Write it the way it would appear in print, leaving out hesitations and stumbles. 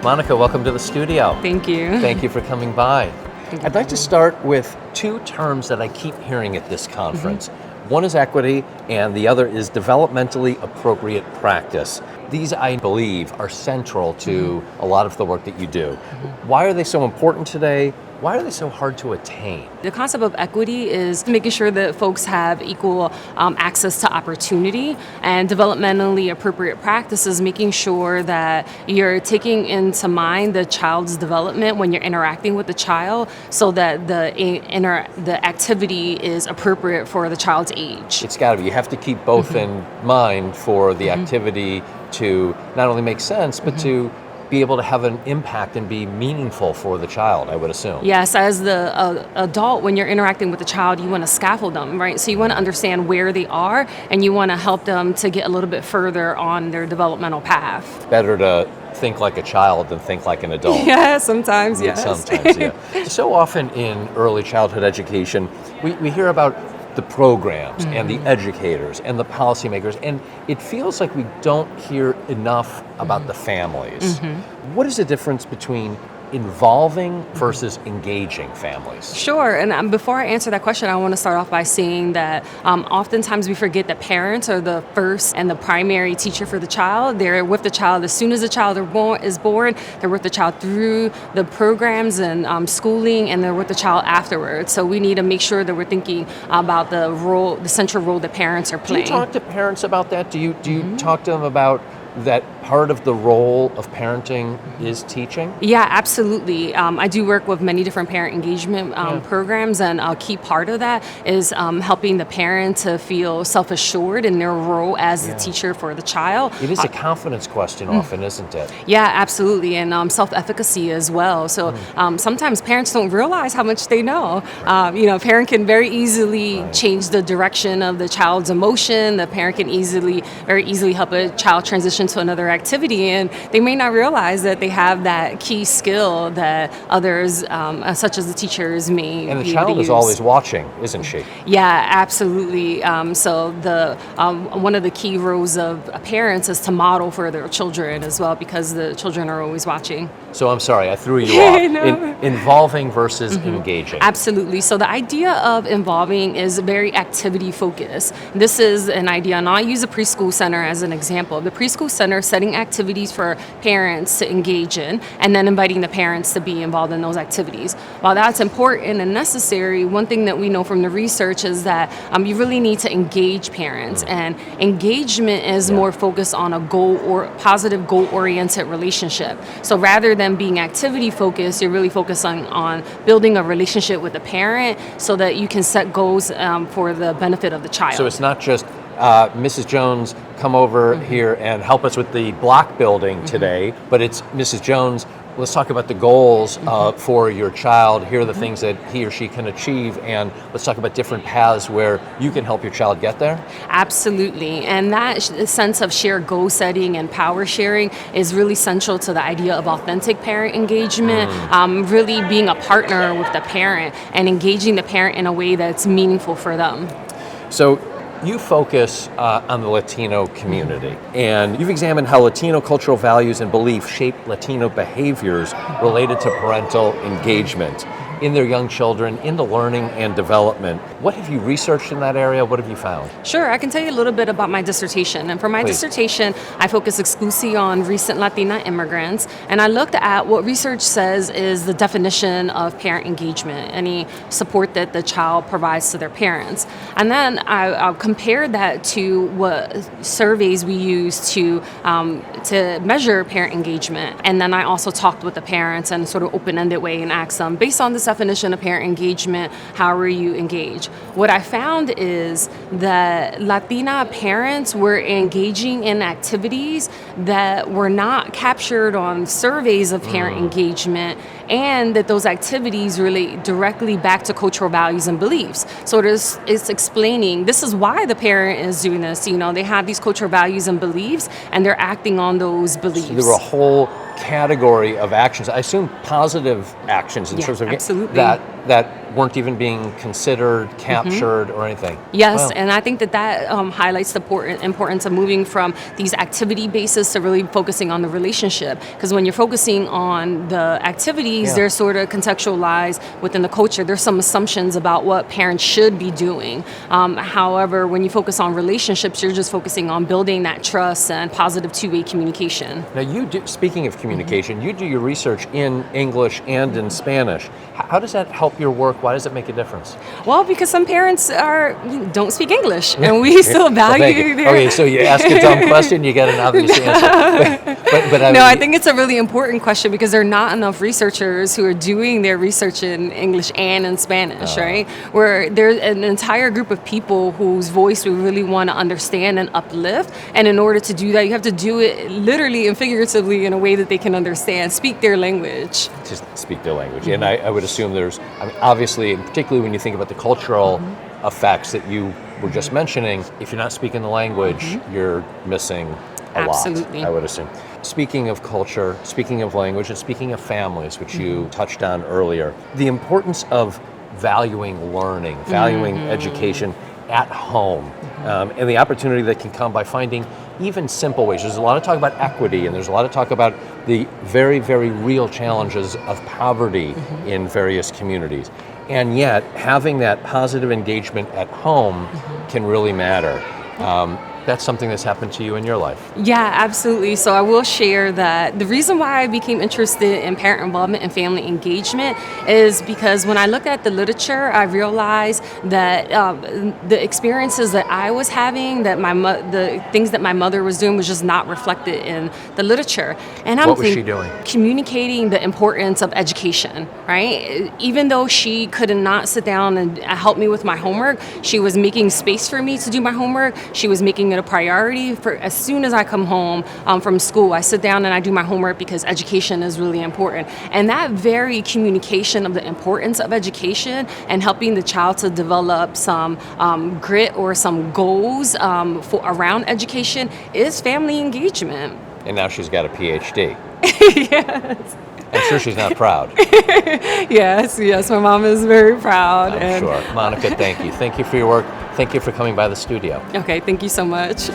Monica, welcome to the studio. Thank you. Thank you for coming by. Thank you. I'd like to start with two terms that I keep hearing at this conference. One is equity, and the other is developmentally appropriate practice. These, I believe, are central to a lot of the work that you do. Why are they so important today? Why are they so hard to attain? The concept of equity is making sure that folks have equal access to opportunity, and developmentally appropriate practices, making sure that you're taking into mind the child's development when you're interacting with the child, so that the activity is appropriate for the child's age. It's got to be. You have to keep both in mind for the activity to not only make sense, but to be able to have an impact and be meaningful for the child, I would assume. Yes, as the adult, when you're interacting with the child, you want to scaffold them, right? So you want to understand where they are, and you want to help them to get a little bit further on their developmental path. Better to think like a child than think like an adult. Yeah, sometimes, yes. Sometimes, yeah. So often in early childhood education, we hear about the programs and the educators and the policymakers, and it feels like we don't hear enough about the families. What is the difference between involving versus engaging families? Sure, and before I answer that question, I want to start off by saying that oftentimes we forget that parents are the first and the primary teacher for the child. They're with the child as soon as the child is born, they're with the child through the programs and schooling, and they're with the child afterwards. So we need to make sure that we're thinking about the role, the central role that parents are Do playing. you talk to parents about that? Do you talk to them about that part of the role of parenting is teaching? Yeah, absolutely. I do work with many different parent engagement programs, and a key part of that is helping the parent to feel self-assured in their role as the teacher for the child. It is a confidence question often, isn't it? Yeah, absolutely, and self-efficacy as well. So sometimes parents don't realize how much they know. A parent can very easily change the direction of the child's emotion. The parent can very easily help a child transition to another activity, and they may not realize that they have that key skill that others, such as the teachers, may And the be able child to is use. always watching, isn't she? Yeah, absolutely. So one of the key roles of parents is to model for their children as well, because the children are always watching. So I'm sorry, I threw you off. No. Involving versus engaging. Absolutely. So the idea of involving is very activity focused. This is an idea, and I'll use a preschool center as an example. The preschool center setting activities for parents to engage in, and then inviting the parents to be involved in those activities. While that's important and necessary, one thing that we know from the research is that you really need to engage parents, and engagement is more focused on a positive goal-oriented relationship. So rather than being activity focused, you're really focusing on building a relationship with the parent so that you can set goals for the benefit of the child. So it's not just Mrs. Jones, come over here and help us with the block building today, but it's Mrs. Jones, let's talk about the goals for your child. Here are the things that he or she can achieve, and let's talk about different paths where you can help your child get there. Absolutely. And that sense of shared goal setting and power sharing is really central to the idea of authentic parent engagement, really being a partner with the parent and engaging the parent in a way that's meaningful for them. So you focus on the Latino community, and you've examined how Latino cultural values and beliefs shape Latino behaviors related to parental engagement in their young children, in the learning and development. What have you researched in that area? What have you found? Sure, I can tell you a little bit about my dissertation. And for my dissertation, I focus exclusively on recent Latina immigrants. And I looked at what research says is the definition of parent engagement, any support that the child provides to their parents. And then I compared that to what surveys we use to measure parent engagement. And then I also talked with the parents in a sort of open-ended way and asked them, based on this definition of parent engagement, how are you engaged? What I found is that Latina parents were engaging in activities that were not captured on surveys of parent engagement, and that those activities relate directly back to cultural values and beliefs. So it's explaining this is why the parent is doing this. They have these cultural values and beliefs, and they're acting on those beliefs. So there were a whole category of actions, I assume positive actions in terms of absolutely. that that weren't even being considered, captured, or anything. Yes, Wow. and I think that highlights the importance of moving from these activity bases to really focusing on the relationship. Because when you're focusing on the activities, Yeah. they're sort of contextualized within the culture. There's some assumptions about what parents should be doing. However, when you focus on relationships, you're just focusing on building that trust and positive two-way communication. Now, speaking of communication, you do your research in English and in Spanish. How does that help your work? Why does it make a difference? Well, because some parents don't speak English, and we still Well, thank value you. their. Okay, so you ask a dumb question, you get an obvious answer. But No, I think it's a really important question because there are not enough researchers who are doing their research in English and in Spanish, right? Where there's an entire group of people whose voice we really want to understand and uplift. And in order to do that, you have to do it literally and figuratively in a way that they can understand, speak their language. just speak their language. And I would assume obviously, and particularly when you think about the cultural effects that you were just mentioning, if you're not speaking the language, you're missing a Absolutely. lot, I would assume. Speaking of culture, speaking of language, and speaking of families, which you touched on earlier, the importance of valuing learning, valuing education at home, and the opportunity that can come by finding even simple ways. There's a lot of talk about equity, and there's a lot of talk about the very, very real challenges of poverty in various communities. And yet, having that positive engagement at home can really matter. That's something that's happened to you in your life. Yeah, absolutely. So I will share that the reason why I became interested in parent involvement and family engagement is because when I looked at the literature, I realized that the experiences that I was having, that the things that my mother was doing was just not reflected in the literature. And What was she doing? Communicating the importance of education, right? Even though she could not sit down and help me with my homework, she was making space for me to do my homework. She was making it a priority for as soon as I come home from school, I sit down and I do my homework because education is really important. And that very communication of the importance of education and helping the child to develop some grit or some goals around education is family engagement. And now she's got a PhD. Yes. I'm sure she's not proud. Yes, my mom is very proud. I'm sure. Monica, thank you. Thank you for your work. Thank you for coming by the studio. Okay, thank you so much.